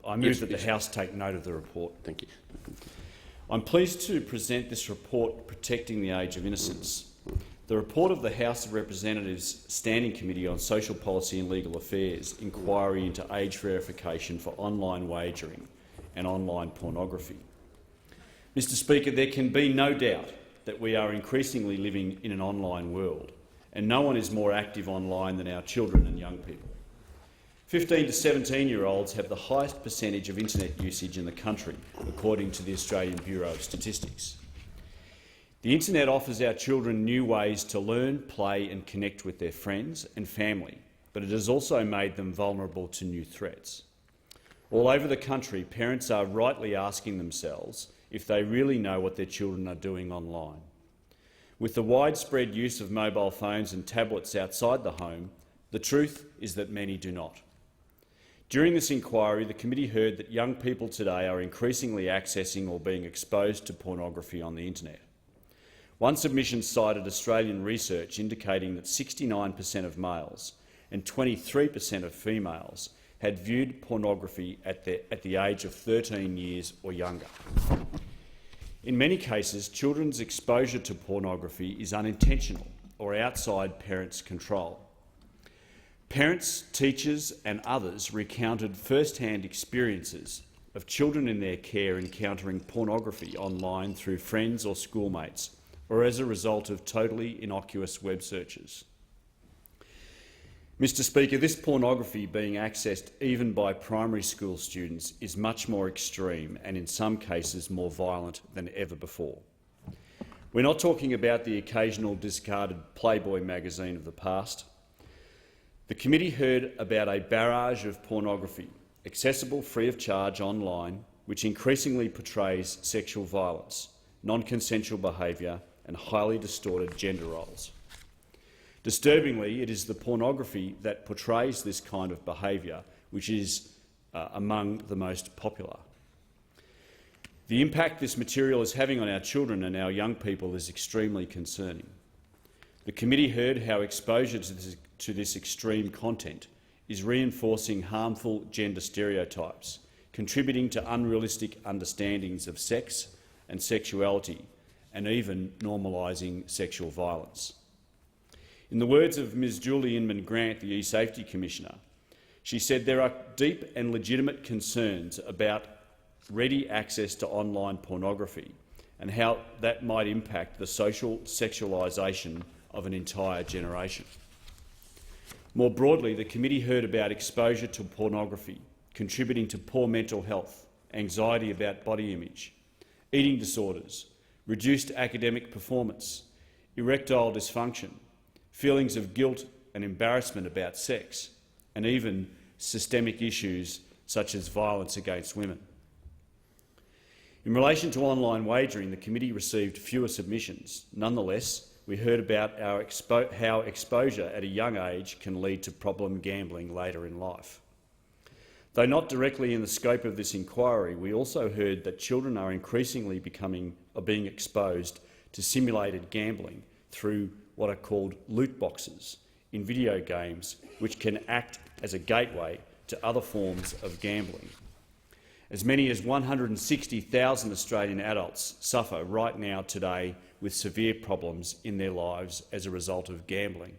I move that the House take note of the report. Thank you. I'm pleased to present this report, Protecting the Age of Innocence. The report of the House of Representatives Standing Committee on Social Policy and Legal Affairs inquiry into age verification for online wagering and online pornography. Mr Speaker, there can be no doubt that we are increasingly living in an online world, and no one is more active online than our children and young people. 15 to 17-year-olds have the highest percentage of internet usage in the country, according to the Australian Bureau of Statistics. The internet offers our children new ways to learn, play and connect with their friends and family, but it has also made them vulnerable to new threats. All over the country, parents are rightly asking themselves if they really know what their children are doing online. With the widespread use of mobile phones and tablets outside the home, the truth is that many do not. During this inquiry, the committee heard that young people today are increasingly accessing or being exposed to pornography on the internet. One submission cited Australian research indicating that 69% of males and 23% of females had viewed pornography at the age of 13 years or younger. In many cases, children's exposure to pornography is unintentional or outside parents' control. Parents, teachers and others recounted first-hand experiences of children in their care encountering pornography online through friends or schoolmates, or as a result of totally innocuous web searches. Mr Speaker, this pornography being accessed even by primary school students is much more extreme and in some cases more violent than ever before. We're not talking about the occasional discarded Playboy magazine of the past. The committee heard about a barrage of pornography, accessible free of charge online, which increasingly portrays sexual violence, non-consensual behaviour and highly distorted gender roles. Disturbingly, it is the pornography that portrays this kind of behaviour which is among the most popular. The impact this material is having on our children and our young people is extremely concerning. The committee heard how exposure to this extreme content is reinforcing harmful gender stereotypes, contributing to unrealistic understandings of sex and sexuality, and even normalising sexual violence. In the words of Ms Julie Inman-Grant, the E-Safety Commissioner, she said there are deep and legitimate concerns about ready access to online pornography and how that might impact the social sexualisation of an entire generation. More broadly, the committee heard about exposure to pornography contributing to poor mental health, anxiety about body image, eating disorders, reduced academic performance, erectile dysfunction, feelings of guilt and embarrassment about sex, and even systemic issues such as violence against women. In relation to online wagering, the committee received fewer submissions. Nonetheless, we heard about how exposure at a young age can lead to problem gambling later in life. Though not directly in the scope of this inquiry, we also heard that children are increasingly being exposed to simulated gambling through what are called loot boxes in video games, which can act as a gateway to other forms of gambling. As many as 160,000 Australian adults suffer right now today with severe problems in their lives as a result of gambling.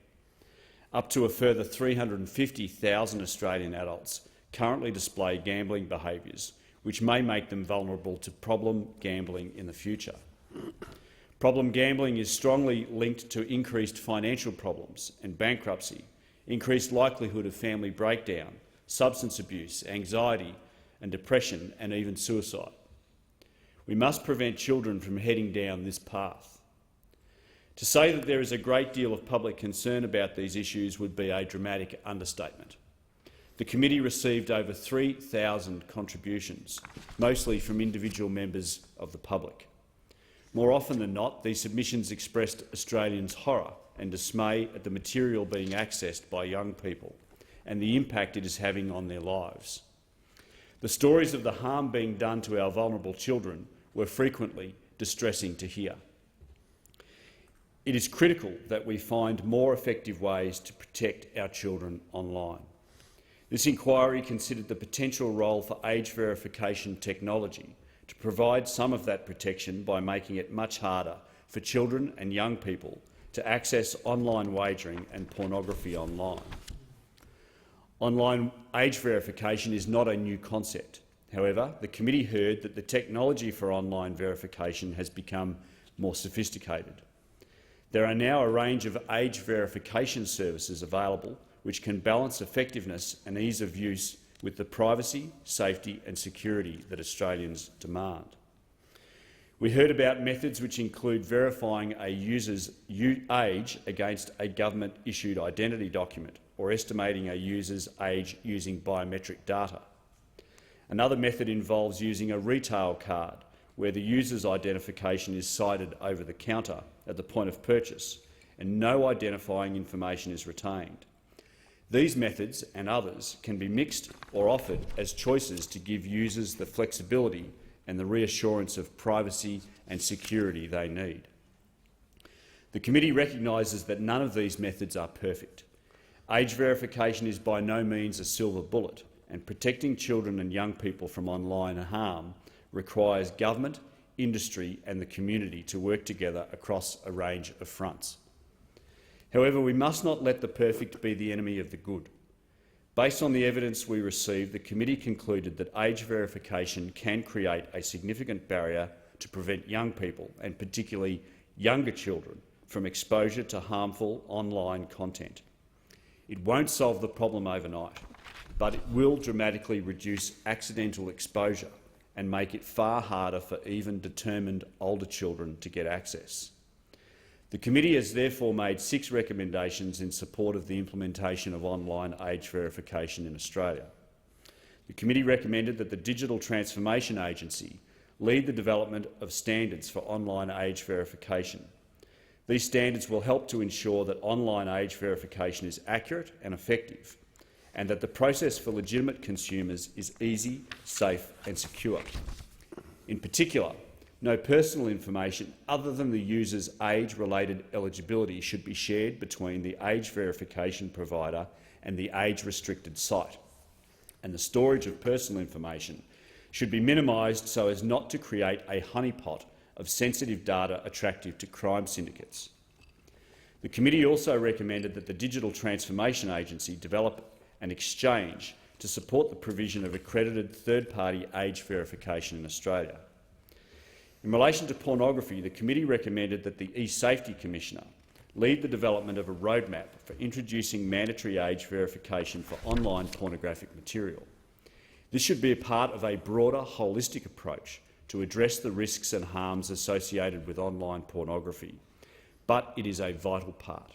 Up to a further 350,000 Australian adults currently display gambling behaviours which may make them vulnerable to problem gambling in the future. Problem gambling is strongly linked to increased financial problems and bankruptcy, increased likelihood of family breakdown, substance abuse, anxiety and depression, and even suicide. We must prevent children from heading down this path. To say that there is a great deal of public concern about these issues would be a dramatic understatement. The committee received over 3,000 contributions, mostly from individual members of the public. More often than not, these submissions expressed Australians' horror and dismay at the material being accessed by young people and the impact it is having on their lives. The stories of the harm being done to our vulnerable children were frequently distressing to hear. It is critical that we find more effective ways to protect our children online. This inquiry considered the potential role for age verification technology to provide some of that protection by making it much harder for children and young people to access online wagering and pornography online. Online age verification is not a new concept. However, the committee heard that the technology for online verification has become more sophisticated. There are now a range of age verification services available which can balance effectiveness and ease of use with the privacy, safety and security that Australians demand. We heard about methods which include verifying a user's age against a government-issued identity document or estimating a user's age using biometric data. Another method involves using a retail card where the user's identification is cited over the counter at the point of purchase and no identifying information is retained. These methods and others can be mixed or offered as choices to give users the flexibility and the reassurance of privacy and security they need. The committee recognises that none of these methods are perfect. Age verification is by no means a silver bullet, and protecting children and young people from online harm requires government, industry and the community to work together across a range of fronts. However, we must not let the perfect be the enemy of the good. Based on the evidence we received, the committee concluded that age verification can create a significant barrier to prevent young people, and particularly younger children, from exposure to harmful online content. It won't solve the problem overnight, but it will dramatically reduce accidental exposure and make it far harder for even determined older children to get access. The committee has therefore made 6 recommendations in support of the implementation of online age verification in Australia. The committee recommended that the Digital Transformation Agency lead the development of standards for online age verification. These standards will help to ensure that online age verification is accurate and effective, and that the process for legitimate consumers is easy, safe and secure. In particular, no personal information other than the user's age-related eligibility should be shared between the age verification provider and the age-restricted site, and the storage of personal information should be minimised so as not to create a honeypot of sensitive data attractive to crime syndicates. The committee also recommended that the Digital Transformation Agency develop an exchange to support the provision of accredited third-party age verification in Australia. In relation to pornography, the committee recommended that the E-Safety Commissioner lead the development of a roadmap for introducing mandatory age verification for online pornographic material. This should be a part of a broader, holistic approach to address the risks and harms associated with online pornography, but it is a vital part.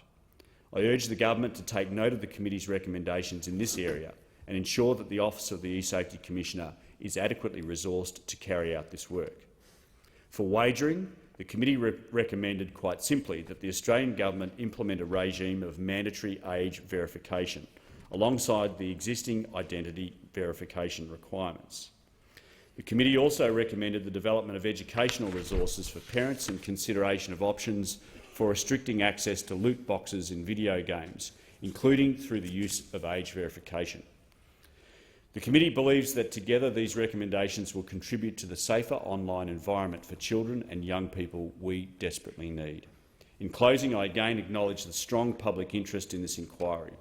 I urge the government to take note of the committee's recommendations in this area and ensure that the Office of the E-Safety Commissioner is adequately resourced to carry out this work. For wagering, the committee recommended quite simply that the Australian government implement a regime of mandatory age verification alongside the existing identity verification requirements. The committee also recommended the development of educational resources for parents and consideration of options for restricting access to loot boxes in video games, including through the use of age verification. The committee believes that together these recommendations will contribute to the safer online environment for children and young people we desperately need. In closing, I again acknowledge the strong public interest in this inquiry,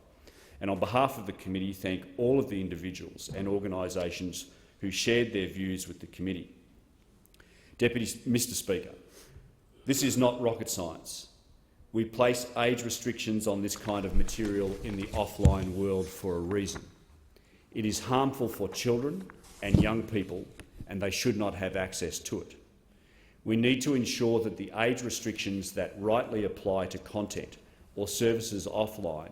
and on behalf of the committee thank all of the individuals and organisations who shared their views with the committee. Mr Speaker, this is not rocket science. We place age restrictions on this kind of material in the offline world for a reason. It is harmful for children and young people, and they should not have access to it. We need to ensure that the age restrictions that rightly apply to content or services offline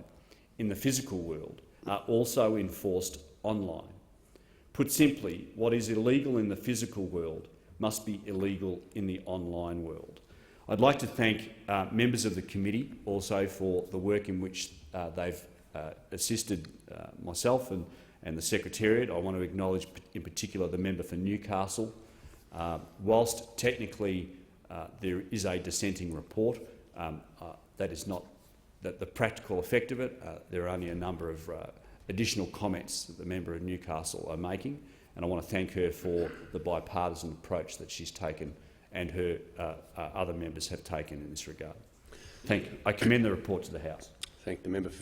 in the physical world are also enforced online. Put simply, what is illegal in the physical world must be illegal in the online world. I'd like to thank members of the committee also for the work in which they've assisted myself and the Secretariat. I want to acknowledge in particular the member for Newcastle. Whilst technically there is a dissenting report, that is not the practical effect of it. There are only a number of additional comments that the member of Newcastle are making, and I want to thank her for the bipartisan approach that she's taken and her other members have taken in this regard. Thank you. I commend the report to the House. Thank the member for